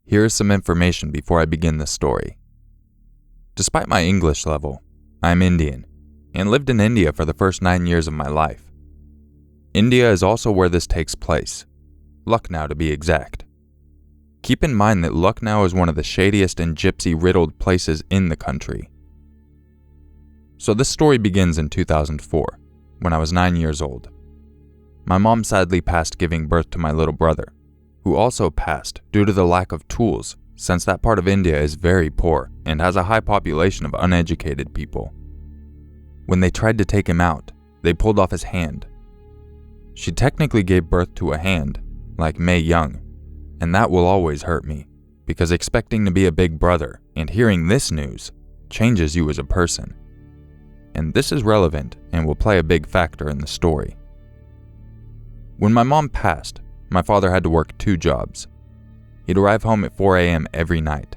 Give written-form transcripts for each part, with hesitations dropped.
Here is some information before I begin the story. Despite my English level, I am Indian and lived in India for the first 9 years of my life. India is also where this takes place, Lucknow to be exact. Keep in mind that Lucknow is one of the shadiest and gypsy-riddled places in the country. So this story begins in 2004, when I was 9 years old. My mom sadly passed giving birth to my little brother, who also passed due to the lack of tools, since that part of India is very poor and has a high population of uneducated people. When they tried to take him out, they pulled off his hand. She technically gave birth to a hand, like Mae Young, and that will always hurt me, because expecting to be a big brother and hearing this news changes you as a person. And this is relevant and will play a big factor in the story. When my mom passed, my father had to work 2 jobs. He'd arrive home at 4 a.m. every night.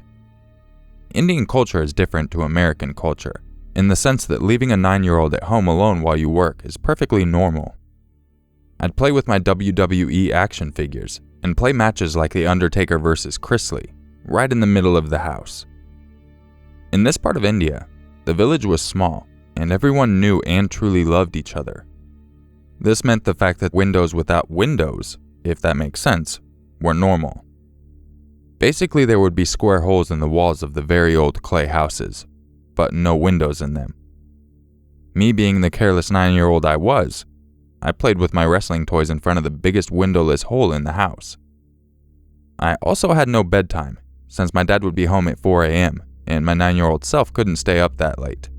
Indian culture is different to American culture, in the sense that leaving a 9-year-old at home alone while you work is perfectly normal. I'd play with my WWE action figures and play matches like The Undertaker vs. Chrisley, right in the middle of the house. In this part of India, the village was small, and everyone knew and truly loved each other. This meant the fact that windows without windows, if that makes sense, were normal. Basically, there would be square holes in the walls of the very old clay houses, but no windows in them. Me being the careless 9-year-old I was, I played with my wrestling toys in front of the biggest windowless hole in the house. I also had no bedtime, since my dad would be home at 4 a.m., and my 9-year-old self couldn't stay up that late.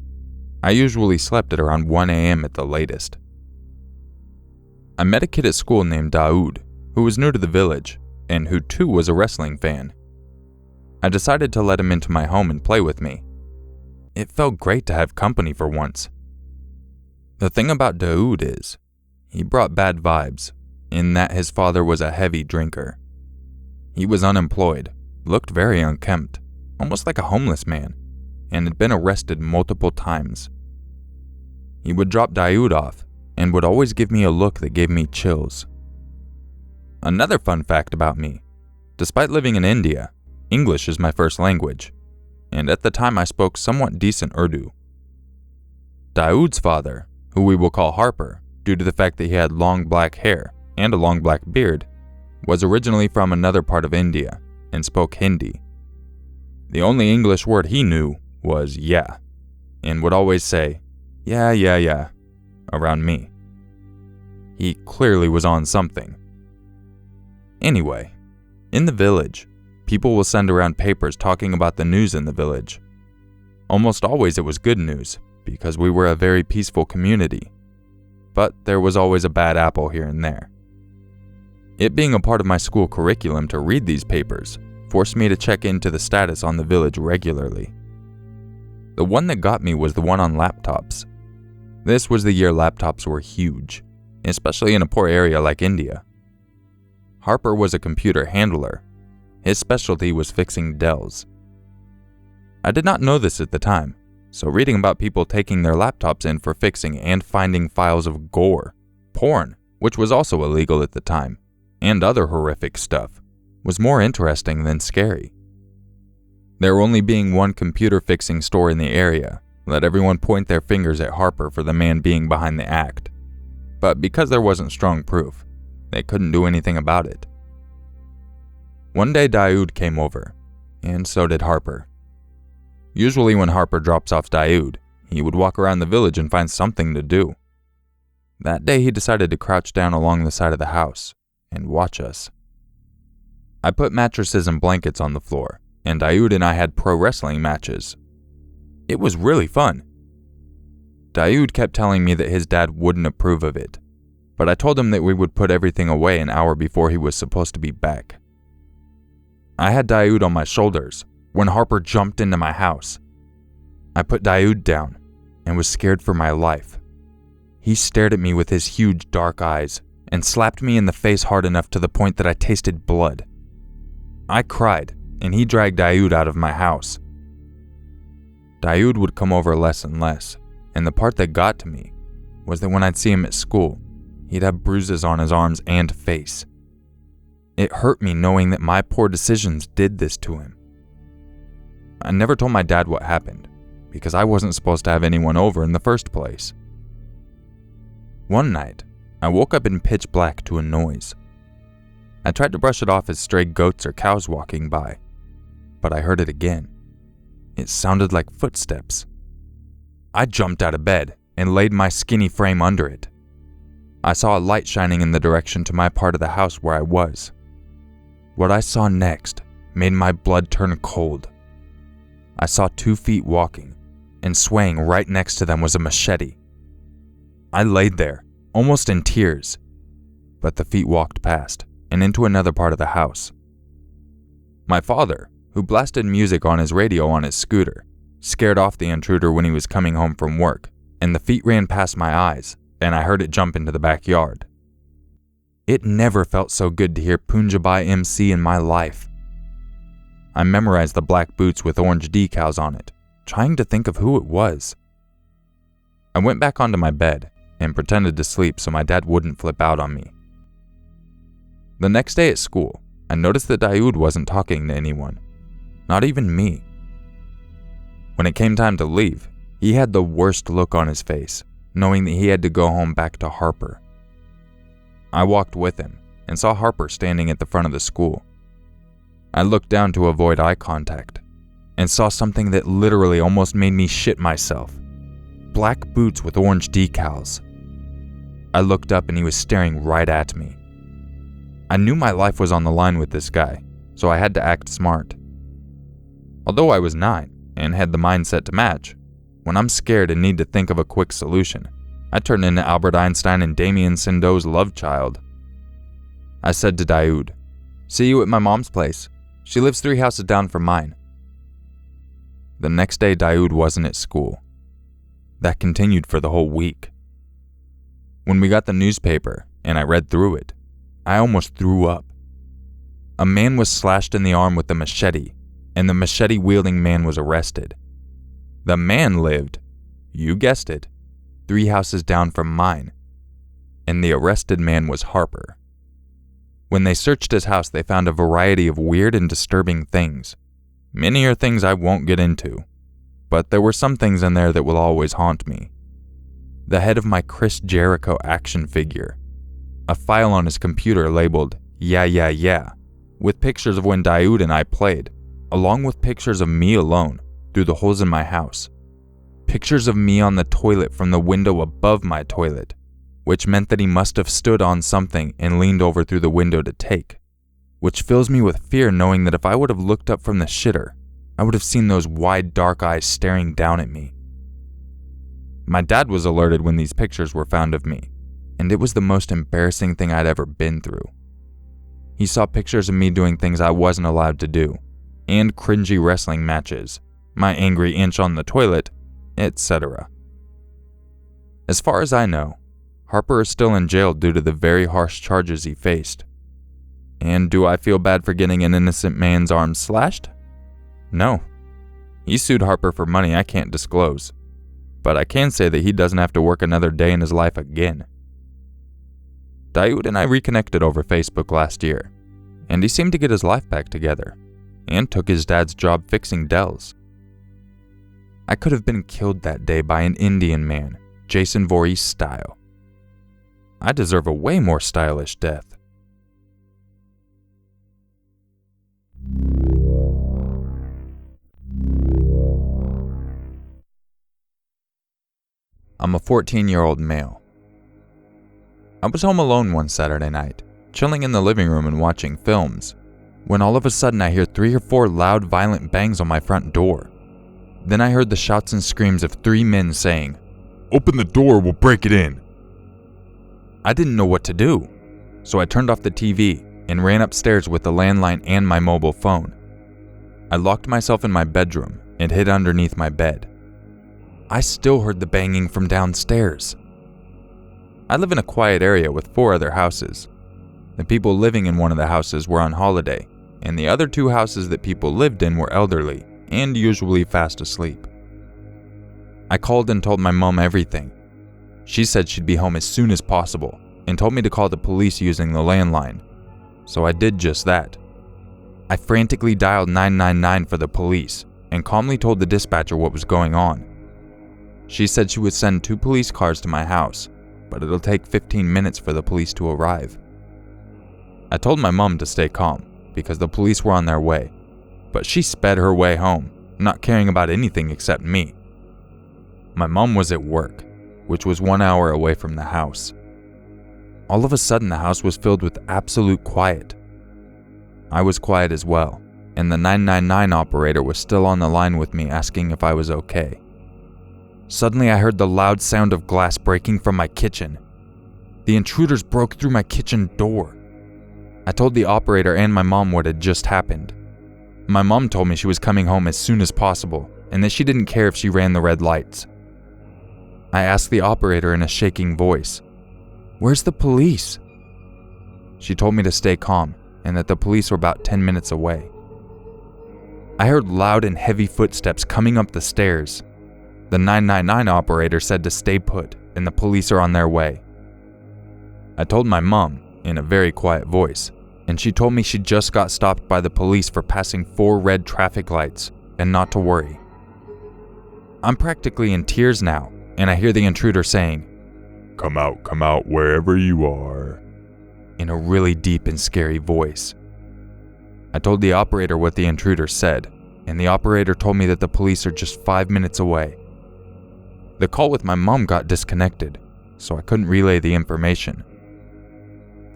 I usually slept at around 1 a.m. at the latest. I met a kid at school named Daoud, who was new to the village, and who too was a wrestling fan. I decided to let him into my home and play with me. It felt great to have company for once. The thing about Daoud is, he brought bad vibes, in that his father was a heavy drinker. He was unemployed, looked very unkempt, almost like a homeless man, and had been arrested multiple times. He would drop Daoud off, and would always give me a look that gave me chills. Another fun fact about me, despite living in India, English is my first language, and at the time I spoke somewhat decent Urdu. Daoud's father, who we will call Harper, due to the fact that he had long black hair and a long black beard, was originally from another part of India and spoke Hindi. The only English word he knew was yeah, and would always say, yeah, around me. He clearly was on something. Anyway, in the village, people will send around papers talking about the news in the village. Almost always it was good news, because we were a very peaceful community. But there was always a bad apple here and there. It being a part of my school curriculum to read these papers forced me to check into the status on the village regularly. The one that got me was the one on laptops. This was the year laptops were huge, especially in a poor area like India. Harper was a computer handler. His specialty was fixing Dells. I did not know this at the time, so reading about people taking their laptops in for fixing and finding files of gore, porn, which was also illegal at the time, and other horrific stuff, was more interesting than scary. There only being one computer fixing store in the area, let everyone point their fingers at Harper for the man being behind the act. But because there wasn't strong proof, they couldn't do anything about it. One day Daoud came over, and so did Harper. Usually when Harper drops off Daoud, he would walk around the village and find something to do. That day he decided to crouch down along the side of the house and watch us. I put mattresses and blankets on the floor, and Daoud and I had pro wrestling matches. It was really fun. Daoud kept telling me that his dad wouldn't approve of it, but I told him that we would put everything away an hour before he was supposed to be back. I had Daoud on my shoulders when Harper jumped into my house. I put Daoud down and was scared for my life. He stared at me with his huge dark eyes and slapped me in the face hard enough to the point that I tasted blood. I cried, and he dragged Daoud out of my house. Daoud would come over less and less, and the part that got to me was that when I'd see him at school, he'd have bruises on his arms and face. It hurt me knowing that my poor decisions did this to him. I never told my dad what happened, because I wasn't supposed to have anyone over in the first place. One night, I woke up in pitch black to a noise. I tried to brush it off as stray goats or cows walking by, but I heard it again. It sounded like footsteps. I jumped out of bed and laid my skinny frame under it. I saw a light shining in the direction to my part of the house where I was. What I saw next made my blood turn cold. I saw 2 feet walking, and swaying right next to them was a machete. I laid there, almost in tears, but the feet walked past and into another part of the house. My father, who blasted music on his radio on his scooter, scared off the intruder when he was coming home from work, and the feet ran past my eyes, and I heard it jump into the backyard. It never felt so good to hear Punjabi MC in my life. I memorized the black boots with orange decals on it, trying to think of who it was. I went back onto my bed and pretended to sleep so my dad wouldn't flip out on me. The next day at school, I noticed that Daoud wasn't talking to anyone, not even me. When it came time to leave, he had the worst look on his face, knowing that he had to go home back to Harper. I walked with him and saw Harper standing at the front of the school. I looked down to avoid eye contact and saw something that literally almost made me shit myself. Black boots with orange decals. I looked up and he was staring right at me. I knew my life was on the line with this guy, so I had to act smart. Although I was 9 and had the mindset to match, when I'm scared and need to think of a quick solution, I turn into Albert Einstein and Damien Sindo's love child. I said to Daoud, "See you at my mom's place. She lives 3 houses down from mine." The next day, Daoud wasn't at school. That continued for the whole week. When we got the newspaper and I read through it, I almost threw up. A man was slashed in the arm with a machete, and the machete-wielding man was arrested. The man lived, you guessed it, 3 houses down from mine, and the arrested man was Harper. When they searched his house, they found a variety of weird and disturbing things. Many are things I won't get into, but there were some things in there that will always haunt me. The head of my Chris Jericho action figure, a file on his computer labeled "Yeah, yeah, yeah," with pictures of when Daoud and I played, along with pictures of me alone through the holes in my house. Pictures of me on the toilet from the window above my toilet, which meant that he must have stood on something and leaned over through the window to take, which fills me with fear knowing that if I would have looked up from the shitter, I would have seen those wide dark eyes staring down at me. My dad was alerted when these pictures were found of me, and it was the most embarrassing thing I'd ever been through. He saw pictures of me doing things I wasn't allowed to do, and cringy wrestling matches, my angry inch on the toilet, etc. As far as I know, Harper is still in jail due to the very harsh charges he faced. And do I feel bad for getting an innocent man's arm slashed? No. He sued Harper for money I can't disclose, but I can say that he doesn't have to work another day in his life again. Daoud and I reconnected over Facebook last year, and he seemed to get his life back together, and took his dad's job fixing Dells. I could have been killed that day by an Indian man, Jason Voorhees style. I deserve a way more stylish death. I'm a 14-year-old male. I was home alone one Saturday night, chilling in the living room and watching films, when all of a sudden I hear 3 or 4 loud, violent bangs on my front door. Then I heard the shouts and screams of 3 men saying, "Open the door, we'll break it in." I didn't know what to do, so I turned off the TV and ran upstairs with the landline and my mobile phone. I locked myself in my bedroom and hid underneath my bed. I still heard the banging from downstairs. I live in a quiet area with 4 other houses. The people living in one of the houses were on holiday, and the other 2 houses that people lived in were elderly and usually fast asleep. I called and told my mom everything. She said she'd be home as soon as possible and told me to call the police using the landline. so I did just that. I frantically dialed 999 for the police and calmly told the dispatcher what was going on. She said she would send 2 police cars to my house, but it'll take 15 minutes for the police to arrive. I told my mom to stay calm because the police were on their way, but she sped her way home, not caring about anything except me. My mom was at work, which was 1 hour away from the house. All of a sudden, the house was filled with absolute quiet. I was quiet as well, and the 999 operator was still on the line with me asking if I was okay. Suddenly, I heard the loud sound of glass breaking from my kitchen. The intruders broke through my kitchen door. I told the operator and my mom what had just happened. My mom told me she was coming home as soon as possible and that she didn't care if she ran the red lights. I asked the operator in a shaking voice, "Where's the police?" She told me to stay calm and that the police were about 10 minutes away. I heard loud and heavy footsteps coming up the stairs. The 999 operator said to stay put and the police are on their way. I told my mom in a very quiet voice, and she told me she just got stopped by the police for passing 4 red traffic lights and not to worry. I'm practically in tears now, and I hear the intruder saying, come out wherever you are," in a really deep and scary voice. I told the operator what the intruder said, and the operator told me that the police are just 5 minutes away. The call with my mom got disconnected, so I couldn't relay the information.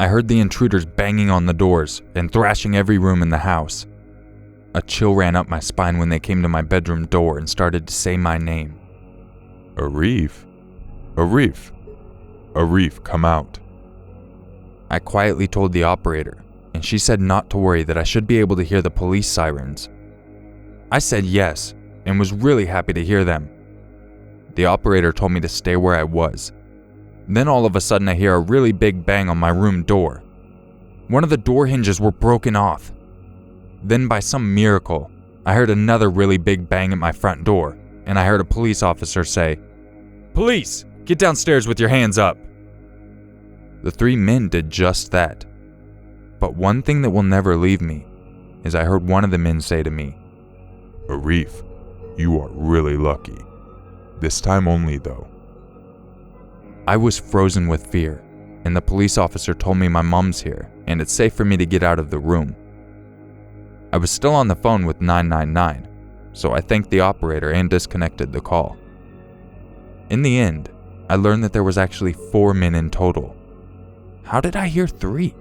I heard the intruders banging on the doors and thrashing every room in the house. A chill ran up my spine when they came to my bedroom door and started to say my name. "Arif, Arif, Arif, come out." I quietly told the operator, and she said not to worry, that I should be able to hear the police sirens. I said yes, and was really happy to hear them. The operator told me to stay where I was. Then all of a sudden I hear a really big bang on my room door. One of the door hinges were broken off. Then by some miracle, I heard another really big bang at my front door, and I heard a police officer say, "Police, get downstairs with your hands up." The 3 men did just that. But one thing that will never leave me is I heard one of the men say to me, "Arif, you are really lucky. This time only though." I was frozen with fear, and the police officer told me my mom's here and it's safe for me to get out of the room. I was still on the phone with 999, so I thanked the operator and disconnected the call. In the end, I learned that there was actually 4 men in total. How did I hear 3?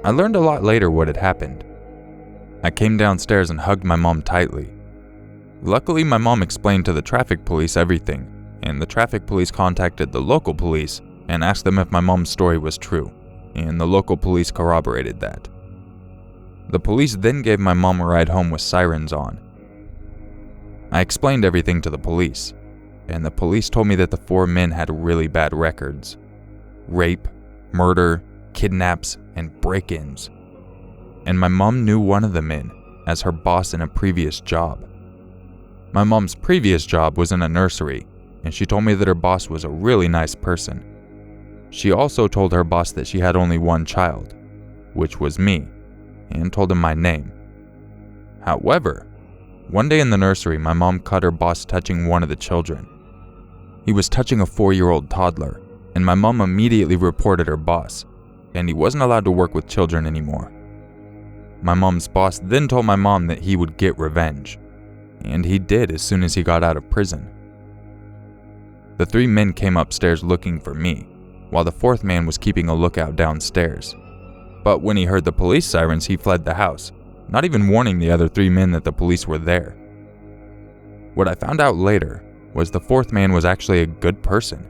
I learned a lot later what had happened. I came downstairs and hugged my mom tightly. Luckily, my mom explained to the traffic police everything, and the traffic police contacted the local police and asked them if my mom's story was true, and the local police corroborated that. The police then gave my mom a ride home with sirens on. I explained everything to the police, and the police told me that the 4 men had really bad records: rape, murder, kidnaps, and break-ins. And my mom knew one of the men as her boss in a previous job. My mom's previous job was in a nursery, and she told me that her boss was a really nice person. She also told her boss that she had only 1 child, which was me, and told him my name. However, one day in the nursery, my mom caught her boss touching one of the children. He was touching a 4-year-old toddler, and my mom immediately reported her boss, and he wasn't allowed to work with children anymore. My mom's boss then told my mom that he would get revenge, and he did as soon as he got out of prison. The 3 men came upstairs looking for me, while the 4th man was keeping a lookout downstairs. But when he heard the police sirens, he fled the house, not even warning the other 3 men that the police were there. What I found out later was the 4th man was actually a good person.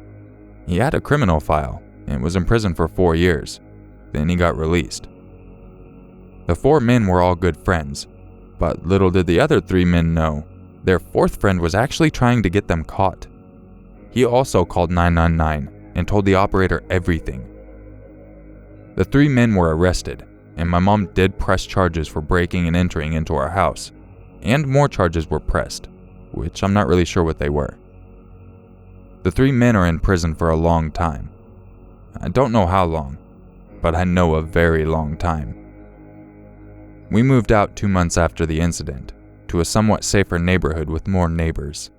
He had a criminal file and was in prison for 4 years. Then he got released. The 4 men were all good friends, but little did the other 3 men know, their 4th friend was actually trying to get them caught. He also called 999 and told the operator everything. The 3 men were arrested, and my mom did press charges for breaking and entering into our house, and more charges were pressed, which I'm not really sure what they were. The 3 men are in prison for a long time. I don't know how long, but I know a very long time. We moved out 2 months after the incident to a somewhat safer neighborhood with more neighbors.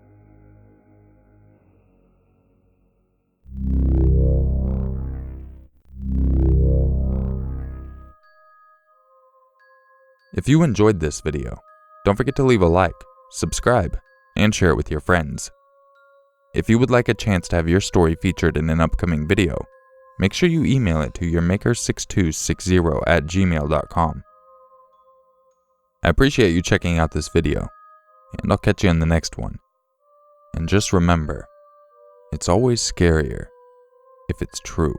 If you enjoyed this video, don't forget to leave a like, subscribe, and share it with your friends. If you would like a chance to have your story featured in an upcoming video, make sure you email it to urmaker6260@gmail.com. I appreciate you checking out this video, and I'll catch you in the next one. And just remember, it's always scarier if it's true.